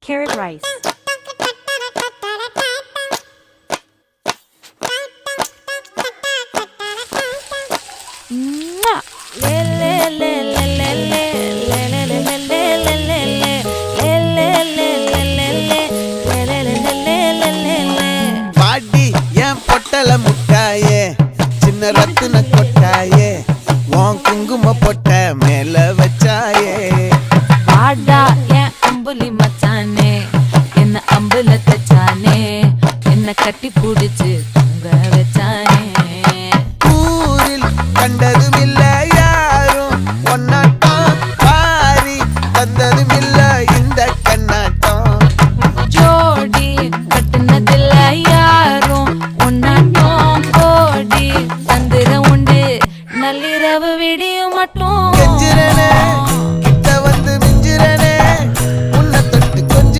carrot rice. Mwah! Le le le le le le le le le le le le le le le le le le. பாடி என் பொட்டல முட்டாயே சின்ன ரத்தின கொட்டாயே உன் குங்கும பொட்ட மேல வச்சாயே வாடா என் அம்புலி மச்சானே என்ன அம்புல தச்சானே என்ன கட்டி புடிச்சு